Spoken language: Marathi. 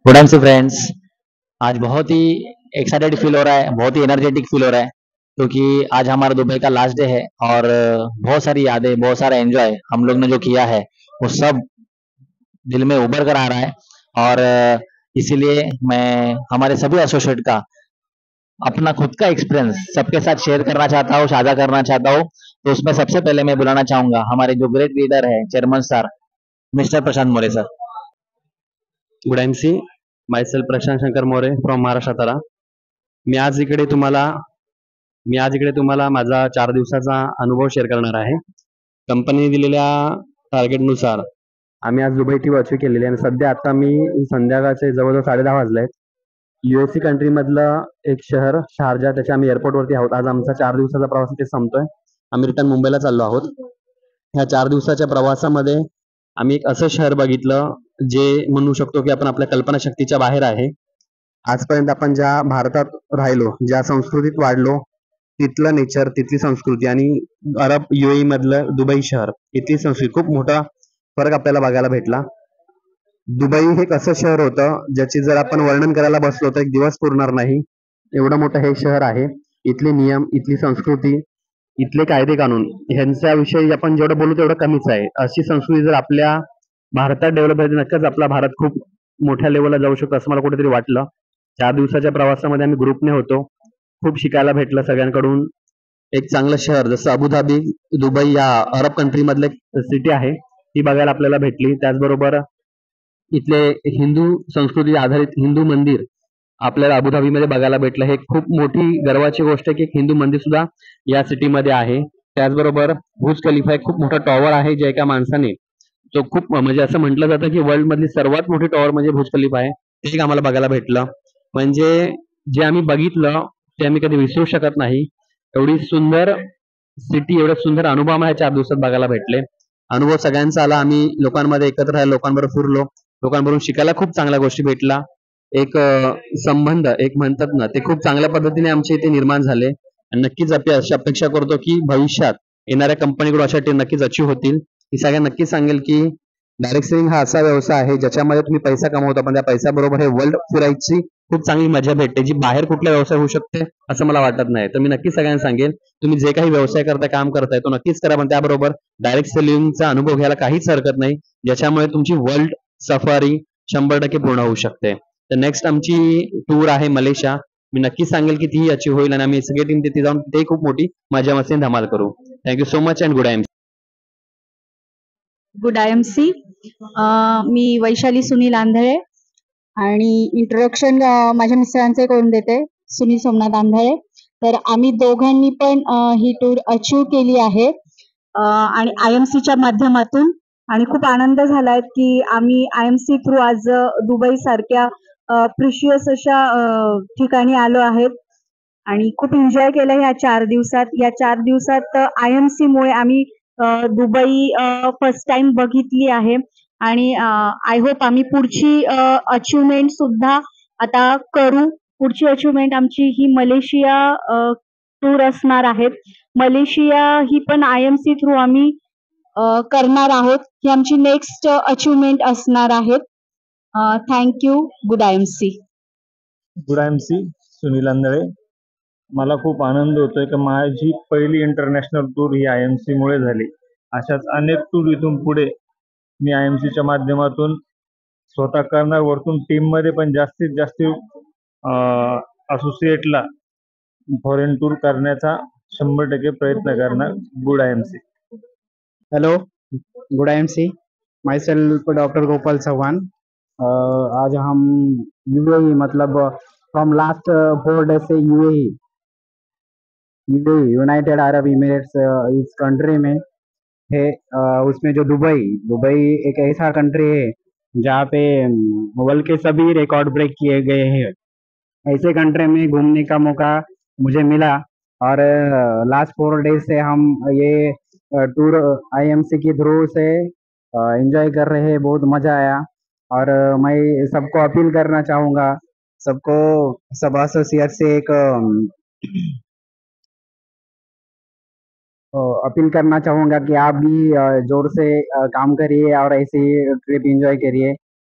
गुड से फ्रेंड्स। आज बहुत ही एक्साइटेड फील हो रहा है, बहुत ही एनर्जेटिक फील हो रहा है, क्योंकि आज हमारा दुबई का लास्ट डे है और बहुत सारी यादें, बहुत सारा एंजॉय हम लोग ने जो किया है वो सब दिल में उभर कर आ रहा है। और इसीलिए मैं हमारे सभी एसोसिएट का अपना खुद का एक्सपीरियंस सबके साथ शेयर करना चाहता हूँ, साझा करना चाहता हूँ। तो उसमें सबसे पहले मैं बुलाना चाहूंगा हमारे जो ग्रेट लीडर है, chairman sir, mister Prashant More sir. Good MC, myself Prashant Shankar More from Maharashtra Satara. मी आज इकडे तुम्हाला माझा 4 दिवसाचा अनुभव शेअर करणार आहे. कंपनीने दिलेल्या टार्गेटनुसार आम्ही आज दुबई ट्रिप अचीव केलेली आहे आणि सध्या आता मी संध्याकाळचे जवळजवळ 10:30 वाजले आहेत. युएससी कंट्रीमधलं एक शहर शारजा, त्याच्या आम्ही एअरपोर्टवरती आहोत. आज आमचा 4 दिवसाचा प्रवास इथे संपतोय. आम्ही रिटर्न मुंबईला चाललो आहोत. ह्या 4 दिवसाच्या प्रवासामध्ये आम्ही एक असं शहर बघितलं जे म्हणू शकतो की आपण आपल्या कल्पनाशक्तीच्या बाहेर आहे. आजपर्यंत आपण ज्या भारतात राहिलो, ज्या संस्कृतीत वाढलो, तिथलं नेचर, तिथली संस्कृती आणि अरब युएई मधलं दुबई शहर, इथली संस्कृती, खूप मोठा फरक आपल्याला बघायला भेटला. दुबई हे एक असं शहर होतं ज्याची जर आपण वर्णन करायला बसलो तर एक दिवस पुरणार नाही, एवढं मोठं हे शहर आहे. इथले नियम, इथली संस्कृती, इथले कायदे कानून ह्यांच्याविषयी आपण जेवढं बोलू तेवढं कमीच आहे. अशी संस्कृती जर आपल्या भारतात डेव्हलप झाली, नक्कीच आपला भारत खूप मोठ्या लेवलला जाऊ शकतो असं मला कुठेतरी वाटलं. 4 दिवसाच्या प्रवासामध्ये आम्ही ग्रुपने होतो. खूप शिकायला भेटलं सगळ्यांकडून. एक चांगलं शहर जसं अबुधाबी, दुबई या अरब कंट्री मधले सिटी आहे, ती बघायला आपल्याला भेटली. त्याचबरोबर इथले हिंदू संस्कृती आधारित हिंदू मंदिर आपल्याला अबुधाबीमध्ये बघायला भेटलं. हे खूप मोठी गर्वाची गोष्ट आहे की एक हिंदू मंदिर सुद्धा या सिटीमध्ये आहे. त्याचबरोबर बुर्ज खलिफा एक खूप मोठा टॉवर आहे, जे एका माणसाने, जो खूप म्हणजे असं म्हटलं जातं की वर्ल्ड मधली सर्वात मोठी टॉवर म्हणजे बुर्ज खलिफा आहे, ते एक आम्हाला बघायला भेटलं. म्हणजे जे आम्ही बघितलं ते आम्ही कधी विसरू शकत नाही. एवढी सुंदर सिटी, एवढे सुंदर अनुभव आम्हाला 4 दिवसात बघायला भेटले. अनुभव सगळ्यांचा आला. आम्ही लोकांमध्ये एकत्र राहिलो, लोकांबरोबर फिरलो, लोकांबरोबर शिकायला खूप चांगल्या गोष्टी भेटला. एक संबंध एक म्हणतात ना, ते खूप चांगल्या पद्धतीने आमच्या इथे निर्माण झाले. आणि नक्कीच अशी अपेक्षा करतो की भविष्यात येणाऱ्या कंपनीकडून अशा टीम नक्कीच अचीव होतील. ही सगळ्यांना नक्कीच सांगेल की डायरेक्ट सेलिंग हा असा व्यवसाय आहे ज्याच्यामध्ये तुम्ही पैसा कमवता, पण त्या पैशाबरोबर हे वर्ल्ड फिरायची खूप चांगली मजा भेटते, जी बाहेर कुठला व्यवसाय होऊ शकते असं मला वाटत नाही. तर मी नक्कीच सगळ्यांना सांगेल, तुम्ही जे काही व्यवसाय करताय, काम करताय, तो नक्कीच करा, पण त्याबरोबर डायरेक्ट सेलिंगचा अनुभव घ्यायला काहीच हरकत नाही, ज्याच्यामुळे तुमची वर्ल्ड सफारी 100% पूर्ण होऊ शकते. तर नेक्स्ट आमची टूर आहे मलेशिया. मी नक्कीच सांगेल की तीही अचीव होईल आणि आम्ही सगळी टीम तिथे जाऊन ते खूप मोठी मजा मस्ती धमाल करू. Thank you so much and good I. Good I M C. मी वैशाली सुनील आंधळे आणि इंट्रोडक्शन माझ्या मिस्टरांचे करून देते, सुनील सोमनाथ आंधळे. तर आम्ही दोघांनी पण ही टूर अचीव केली आहे आणि आय एम सीच्या माध्यमातून, आणि खूप आनंद झालाय की आम्ही आय एम सी थ्रू आज दुबई सारख्या प्रिशियस अशा ठिकाणी आलो आहेत आणि खूप एन्जॉय केलं ह्या 4 दिवसात. या 4 दिवसात आय एम सी मुळे आम्ही दुबई फर्स्ट टाइम बघितली आहे आणि आय होप आम्ही पुढची अचिव्हमेंट सुद्धा आता करू. पुढची अचिव्हमेंट आमची ही मलेशिया टूर असणार आहे. मलेशिया ही पण आय एम सी थ्रू आम्ही करणार आहोत. ही आमची नेक्स्ट अचिव्हमेंट असणार आहे. Thank you. Good I M C. Good I M C, Sunil Andhale. मला खूप आनंद होतोय की माझी पहिली इंटरनॅशनल टूर ही आय एम सी मुळे झाली. अशाच अनेक टूर इथून पुढे मी आय एम सीच्या माध्यमातून स्वतः करणार. वरतून टीममध्ये पण जास्तीत जास्त असोसिएटला फॉरेन टूर करण्याचा 100% प्रयत्न करणार. Good I M C. Hello, good I M C. Myself doctor Gopal Chauhan. आज हम यूएई, मतलब फ्रॉम लास्ट 4 डेज से यूएई यूनाइटेड अरब इमिरेट्स इस कंट्री में है. उसमें जो दुबई एक ऐसा कंट्री है जहाँ पे वर्ल्ड के सभी रिकॉर्ड ब्रेक किए गए हैं. ऐसे कंट्री में घूमने का मौका मुझे मिला और लास्ट 4 डेज से हम ये टूर आईएमसी की थ्रू से एंजॉय कर रहे हैं. बहुत मजा आया और मैं सबको अपील करना चाहूँगा, सब एसोसिएट से एक अपील करना चाहूँगा कि आप भी जोर से काम करिए और ऐसे ही ट्रिप एंजॉय करिए.